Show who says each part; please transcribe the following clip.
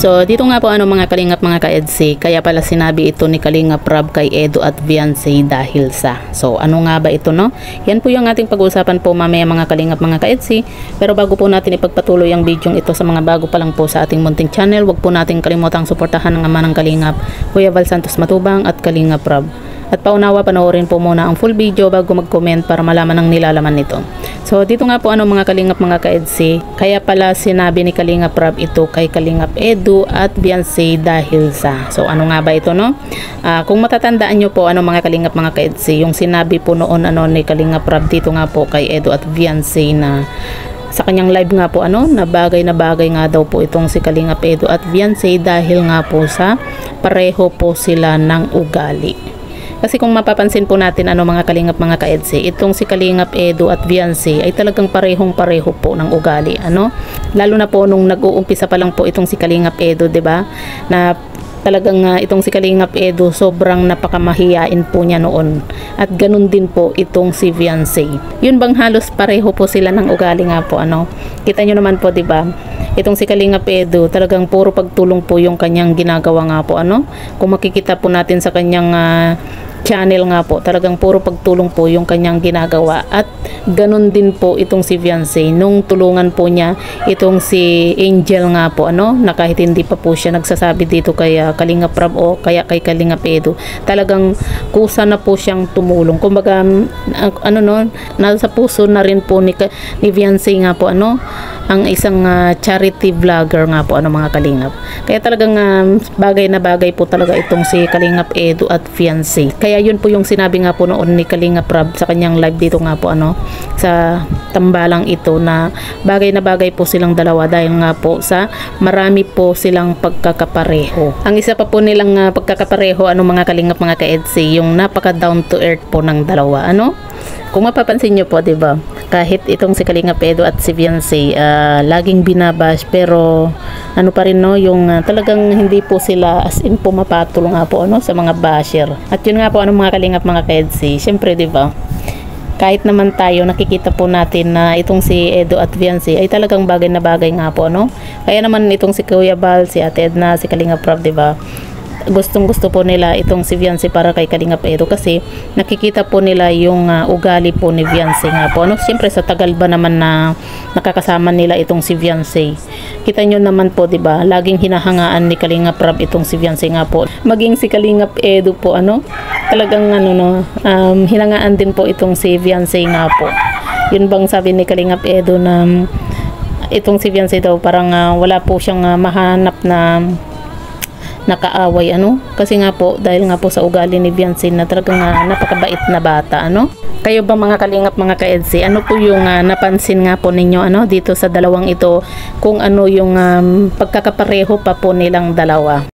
Speaker 1: So dito nga po mga kalingap mga ka-EDC, kaya pala sinabi ito ni Kalingap Rab kay Edo at Viancy dahil sa. So ano nga ba ito no? Yan po yung ating pag-uusapan po mamaya mga kalingap mga ka-EDC. Pero bago po natin ipagpatuloy ang video ito sa mga bago pa lang po sa ating munting channel, wag po natin kalimutang suportahan ng ama ng Kalingap, Kuya Val Santos Matubang at Kalingap Rab. At paunawa, panoorin po muna ang full video bago mag-comment para malaman ang nilalaman nito. So dito nga po mga kalingap mga ka-EDC, kaya pala sinabi ni Kalingap Rab ito kay Kalingap Edo at Viancy dahil sa. So ano nga ba ito no? Kung matatandaan nyo po mga kalingap mga ka-EDC, yung sinabi po noon ni Kalingap Rab dito nga po kay Edo at Viancy na sa kanyang live nga po na bagay nga daw po itong si Kalingap Edo at Viancy dahil nga po sa pareho po sila ng ugali. Kasi kung mapapansin po natin mga kalingap mga ka-EDC, itong si Kalingap Edo at Viancy ay talagang pareho po ng ugali lalo na po nung nag-uumpisa pa lang po itong si Kalingap Edo, 'di ba? Na talagang itong si Kalingap Edo sobrang napakamahiyain po niya noon. At ganun din po itong si Viancy. Yun bang halos pareho po sila ng ugali nga po Kita nyo naman po 'di ba? Itong si Kalingap Edo talagang puro pagtulong po yung kanyang ginagawa nga po Kung makikita po natin sa kanyang channel nga po, talagang puro pagtulong po yung kanyang ginagawa. At ganun din po itong si Viancy nung tulungan po niya itong si Angel nga po na kahit hindi pa po siya nagsasabi dito kay Kalingap Rab o kaya kay Kalingap Edo, talagang kusa na po siyang tumulong. Kumbaga nasa puso na rin po ni Viancy nga po ang isang charity vlogger nga po mga kalingap. Kaya talagang bagay na bagay po talaga itong si Kalingap Edo at Viancy. Kaya yun po yung sinabi nga po noon ni Kalingap Rab sa kanyang live dito nga po sa tambalang ito, na bagay po silang dalawa dahil nga po sa marami po silang pagkakapareho. Ang isa pa po nilang pagkakapareho mga kalingap mga ka-EDC, yung napaka down to earth po ng dalawa Kung mapapansin nyo po, 'di ba? Kahit itong si Kalingap Edo at si Viancy laging binabash, pero pa rin yung talagang hindi po sila as in pumapatol nga po sa mga basher. At yun nga po mga kalingap mga ka-EDC, syempre 'di ba? Kahit naman tayo nakikita po natin na itong si Edo at Viancy ay talagang bagay na bagay nga po Kaya naman itong si Kuya Val, si Ate Edna, si Kalingap Rab, 'di ba? Gustong-gusto po nila itong si Viancy para kay Kalingap Edo kasi nakikita po nila yung ugali po ni Viancy nga po Siyempre sa tagal ba naman na nakakasama nila itong si Viancy, kita nyo naman po 'di ba, laging hinahangaan ni Kalingap Rab itong si Viancy nga po. Maging si Kalingap Edo po talagang hinangaan din po itong si Viancy nga po. Yun bang sabi ni Kalingap Edo na itong si Viancy daw parang wala po siyang mahanap na nakaaway kasi nga po dahil nga po sa ugali ni Viancy na talagang napakabait na bata Kayo ba mga kalingap mga ka-EDC, po yung napansin nga po ninyo dito sa dalawang ito, kung yung pagkakapareho pa po nilang dalawa?